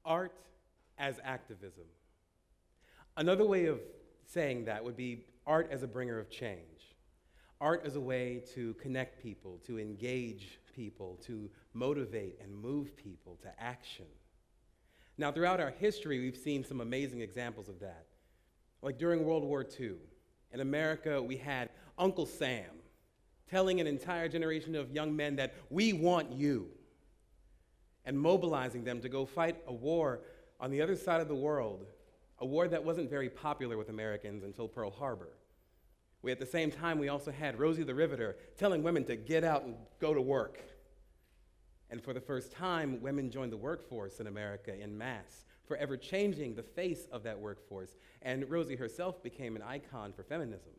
art as activism. Another way of saying that would be art as a bringer of change. Art as a way to connect people, to engage people, to motivate and move people to action. Now, throughout our history, we've seen some amazing examples of that. Like during World War II, in America, we had Uncle Sam telling an entire generation of young men that we want you, and mobilizing them to go fight a war on the other side of the world, a war that wasn't very popular with Americans until Pearl Harbor. At the same time, we also had Rosie the Riveter telling women to get out and go to work. And for the first time, women joined the workforce in America en masse, forever changing the face of that workforce. And Rosie herself became an icon for feminism.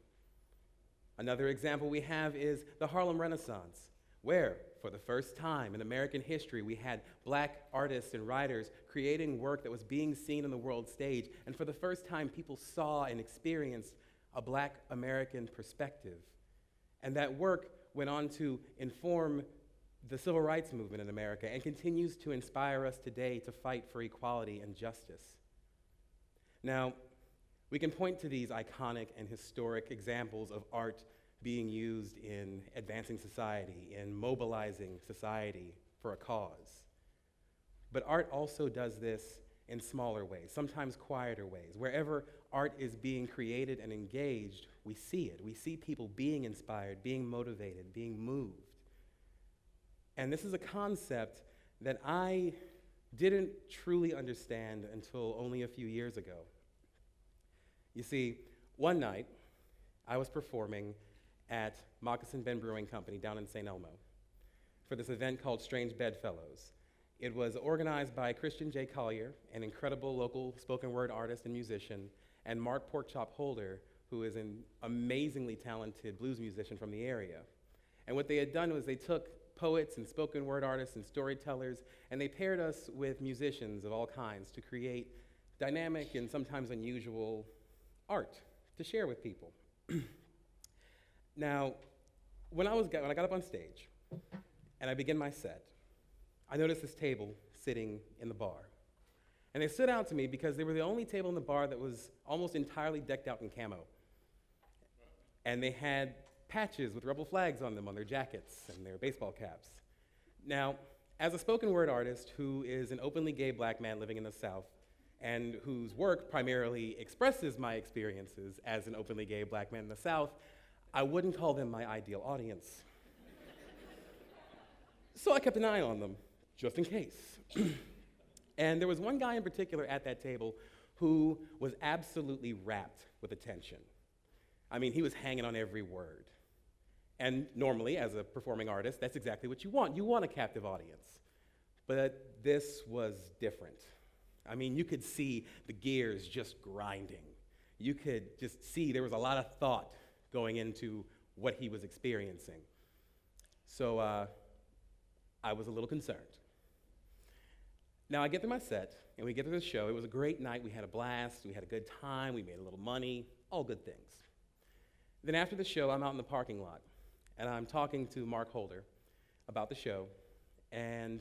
Another example we have is the Harlem Renaissance, where, for the first time in American history, we had black artists and writers creating work that was being seen on the world stage. And for the first time, people saw and experienced a black American perspective. And that work went on to inform the civil rights movement in America and continues to inspire us today to fight for equality and justice. Now, we can point to these iconic and historic examples of art being used in advancing society, in mobilizing society for a cause. But art also does this in smaller ways, sometimes quieter ways. Wherever art is being created and engaged, we see it. We see people being inspired, being motivated, being moved. And this is a concept that I didn't truly understand until only a few years ago. You see, one night, I was performing at Moccasin Bend Brewing Company down in St. Elmo for this event called Strange Bedfellows. It was organized by Christian J. Collier, an incredible local spoken word artist and musician, and Mark Porkchop Holder, who is an amazingly talented blues musician from the area. And what they had done was they took poets and spoken word artists and storytellers, and they paired us with musicians of all kinds to create dynamic and sometimes unusual art to share with people. Now, when I got up on stage and I began my set, I noticed this table sitting in the bar. And they stood out to me because they were the only table in the bar that was almost entirely decked out in camo. And they had patches with rebel flags on them on their jackets and their baseball caps. Now, as a spoken word artist who is an openly gay black man living in the South and whose work primarily expresses my experiences as an openly gay black man in the South, I wouldn't call them my ideal audience. So I kept an eye on them, just in case. And there was one guy in particular at that table who was absolutely wrapped with attention. I mean, he was hanging on every word. And normally, as a performing artist, that's exactly what you want. You want a captive audience. But this was different. I mean, you could see the gears just grinding. You could just see there was a lot of thought going into what he was experiencing. So I was a little concerned. Now, I get through my set, and we get through the show. It was a great night. We had a blast. We had a good time. We made a little money, all good things. Then after the show, I'm out in the parking lot, and I'm talking to Mark Holder about the show, and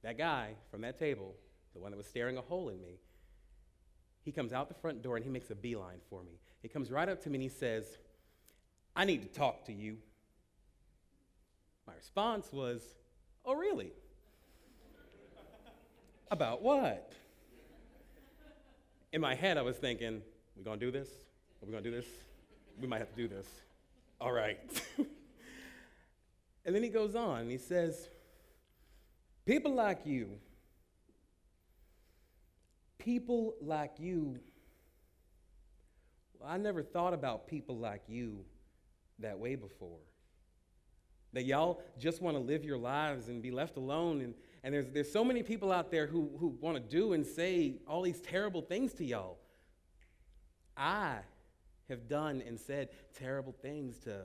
that guy from that table, the one that was staring a hole in me, he comes out the front door, and he makes a beeline for me. He comes right up to me, and he says, "I need to talk to you." My response was, "Oh, really? About what?" In my head, I was thinking, we gonna do this? Are we gonna do this? We might have to do this. All right. And then he goes on, and he says, people like you, well, I never thought about people like you that way before. That y'all just want to live your lives and be left alone, and there's so many people out there who want to do and say all these terrible things to y'all. I have done and said terrible things to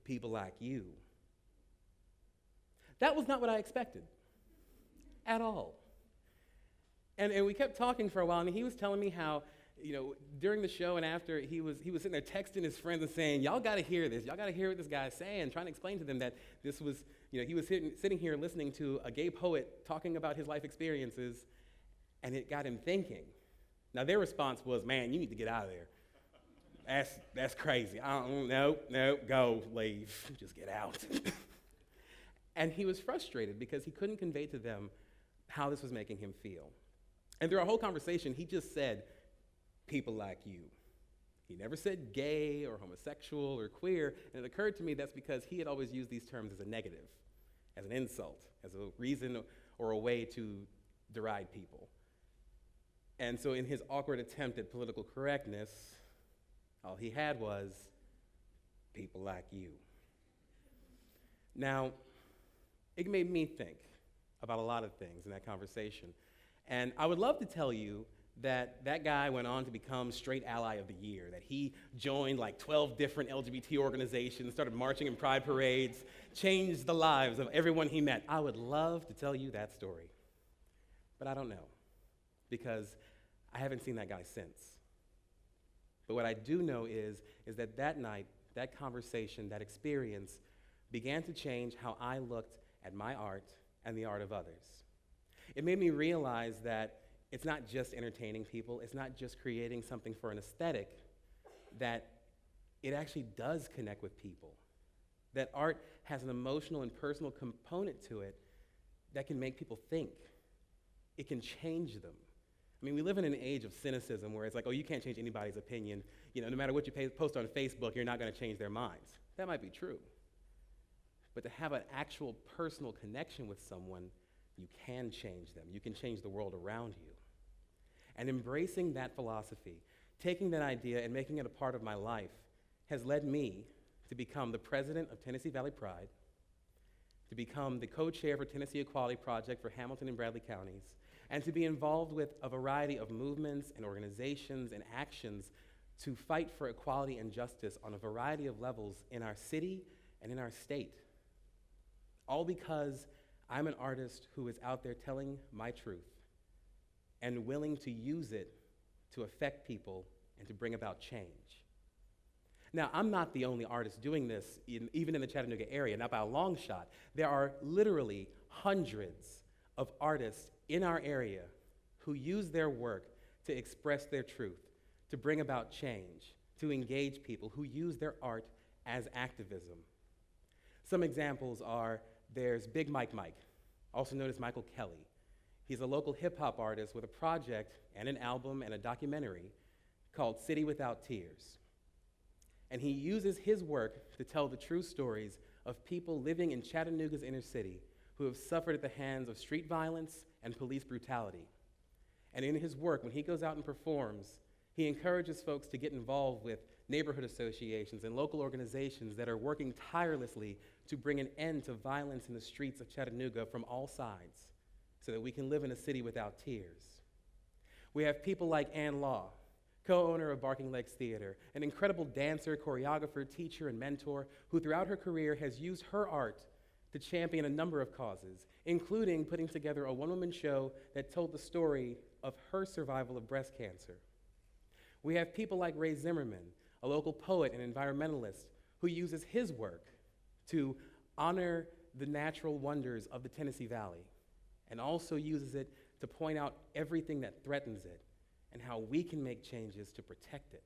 people like you. That was not what I expected at all. And we kept talking for a while, and he was telling me how, during the show and after, he was sitting there texting his friends and saying, y'all got to hear this. Y'all got to hear what this guy's saying, trying to explain to them that this was, he was sitting here listening to a gay poet talking about his life experiences, And it got him thinking. Now, their response was, man, you need to get out of there. That's crazy. No, go, leave, just get out. And he was frustrated because he couldn't convey to them how this was making him feel. And through our whole conversation, he just said, people like you. He never said gay or homosexual or queer, and it occurred to me that's because he had always used these terms as a negative, as an insult, as a reason or a way to deride people. And so in his awkward attempt at political correctness, all he had was, people like you. Now, it made me think about a lot of things in that conversation. And I would love to tell you that that guy went on to become Straight Ally of the Year, that he joined like 12 different LGBT organizations, started marching in pride parades, changed the lives of everyone he met. I would love to tell you that story. But I don't know, because I haven't seen that guy since. But what I do know is that that night, that conversation, that experience began to change how I looked at my art and the art of others. It made me realize that it's not just entertaining people, it's not just creating something for an aesthetic, that it actually does connect with people. That art has an emotional and personal component to it that can make people think. It can change them. I mean, we live in an age of cynicism where it's like, oh, you can't change anybody's opinion. You know, no matter what you post on Facebook, you're not going to change their minds. That might be true. But to have an actual personal connection with someone, you can change them. You can change the world around you. And embracing that philosophy, taking that idea and making it a part of my life, has led me to become the president of Tennessee Valley Pride, to become the co-chair for Tennessee Equality Project for Hamilton and Bradley counties, and to be involved with a variety of movements and organizations and actions to fight for equality and justice on a variety of levels in our city and in our state. All because I'm an artist who is out there telling my truth and willing to use it to affect people and to bring about change. Now, I'm not the only artist doing this, even in the Chattanooga area, not by a long shot. There are literally hundreds of artists in our area who use their work to express their truth, to bring about change, to engage people, who use their art as activism. Some examples are, there's Big Mike, also known as Michael Kelly. He's a local hip-hop artist with a project and an album and a documentary called City Without Tears. And he uses his work to tell the true stories of people living in Chattanooga's inner city who have suffered at the hands of street violence and police brutality. And in his work, when he goes out and performs, he encourages folks to get involved with neighborhood associations and local organizations that are working tirelessly to bring an end to violence in the streets of Chattanooga from all sides, so that we can live in a city without tears. We have people like Ann Law, co-owner of Barking Legs Theater, an incredible dancer, choreographer, teacher, and mentor who throughout her career has used her art to champion a number of causes, including putting together a one-woman show that told the story of her survival of breast cancer. We have people like Ray Zimmerman, a local poet and environmentalist who uses his work to honor the natural wonders of the Tennessee Valley, and also uses it to point out everything that threatens it and how we can make changes to protect it.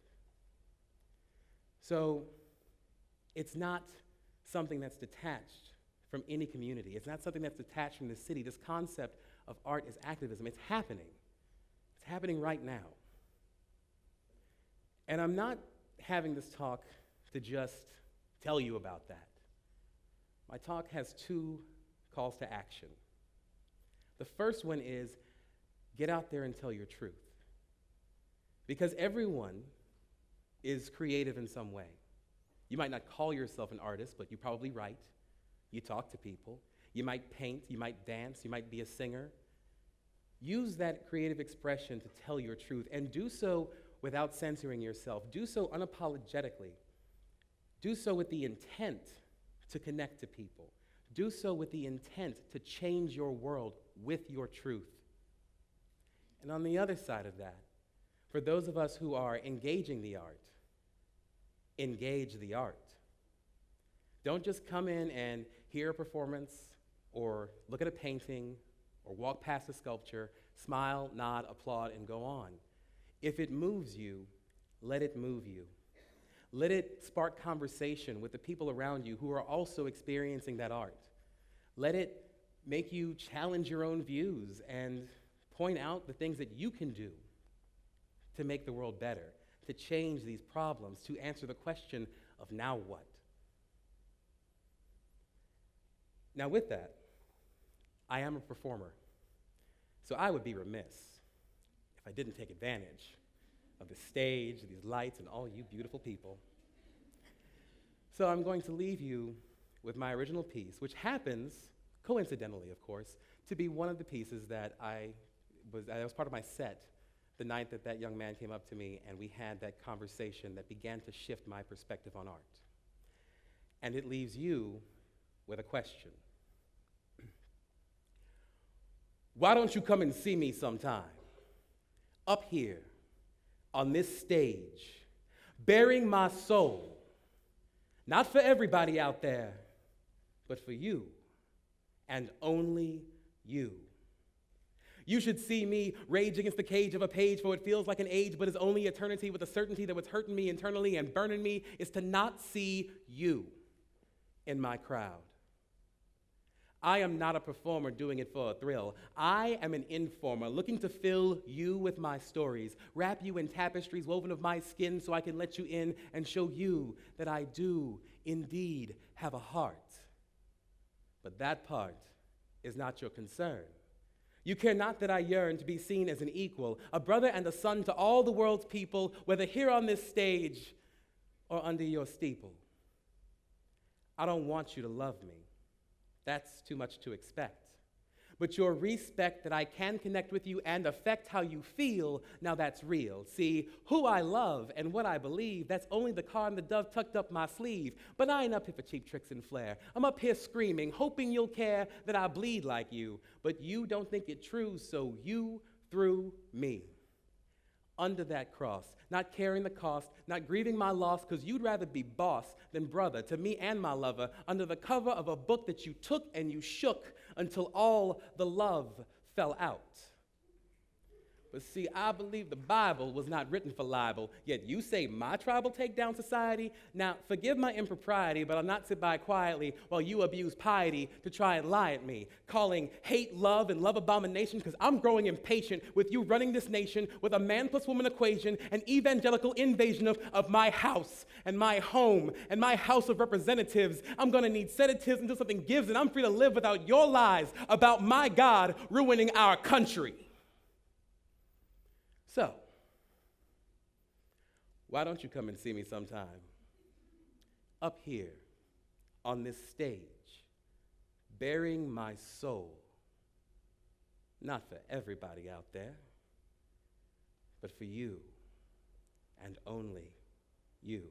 So it's not something that's detached from any community. It's not something that's detached from the city. This concept of art is activism. It's happening. It's happening right now. And I'm not having this talk to just tell you about that. My talk has two calls to action. The first one is, get out there and tell your truth. Because everyone is creative in some way. You might not call yourself an artist, but you probably write. You talk to people. You might paint, you might dance, you might be a singer. Use that creative expression to tell your truth, and do so without censoring yourself. Do so unapologetically. Do so with the intent to connect to people. Do so with the intent to change your world with your truth. And on the other side of that, for those of us who are engaging the art, engage the art. Don't just come in and hear a performance or look at a painting or walk past a sculpture. Smile, nod, applaud, and go on. If it moves you, let it move you. Let it spark conversation with the people around you who are also experiencing that art. Let it make you challenge your own views and point out the things that you can do to make the world better, to change these problems, to answer the question of now what? Now with that, I am a performer, so I would be remiss if I didn't take advantage of the stage, these lights, and all you beautiful people. So I'm going to leave you with my original piece, which happens, coincidentally of course, to be one of the pieces that was part of my set the night that that young man came up to me and we had that conversation that began to shift my perspective on art. And it leaves you with a question. Why don't you come and see me sometime? Up here, on this stage, bearing my soul, not for everybody out there, but for you, and only you. You should see me rage against the cage of a page, for it feels like an age, but is only eternity, with a certainty that what's hurting me internally and burning me is to not see you in my crowd. I am not a performer doing it for a thrill. I am an informer looking to fill you with my stories, wrap you in tapestries woven of my skin so I can let you in and show you that I do indeed have a heart. But that part is not your concern. You care not that I yearn to be seen as an equal, a brother and a son to all the world's people, whether here on this stage or under your steeple. I don't want you to love me. That's too much to expect. But your respect that I can connect with you and affect how you feel, now that's real. See, who I love and what I believe, that's only the car and the dove tucked up my sleeve. But I ain't up here for cheap tricks and flair. I'm up here screaming, hoping you'll care that I bleed like you. But you don't think it true, so you through me. Under that cross, not carrying the cost, not grieving my loss, because you'd rather be boss than brother to me and my lover, under the cover of a book that you took and you shook until all the love fell out. But see, I believe the Bible was not written for libel, yet you say my tribe will take down society? Now, forgive my impropriety, but I'll not sit by quietly while you abuse piety to try and lie at me, calling hate love and love abomination, because I'm growing impatient with you running this nation with a man plus woman equation, an evangelical invasion of my house and my home and my House of Representatives. I'm going to need sedatives until something gives, and I'm free to live without your lies about my God ruining our country. So, why don't you come and see me sometime? Up here, on this stage, bearing my soul. Not for everybody out there, but for you, and only you.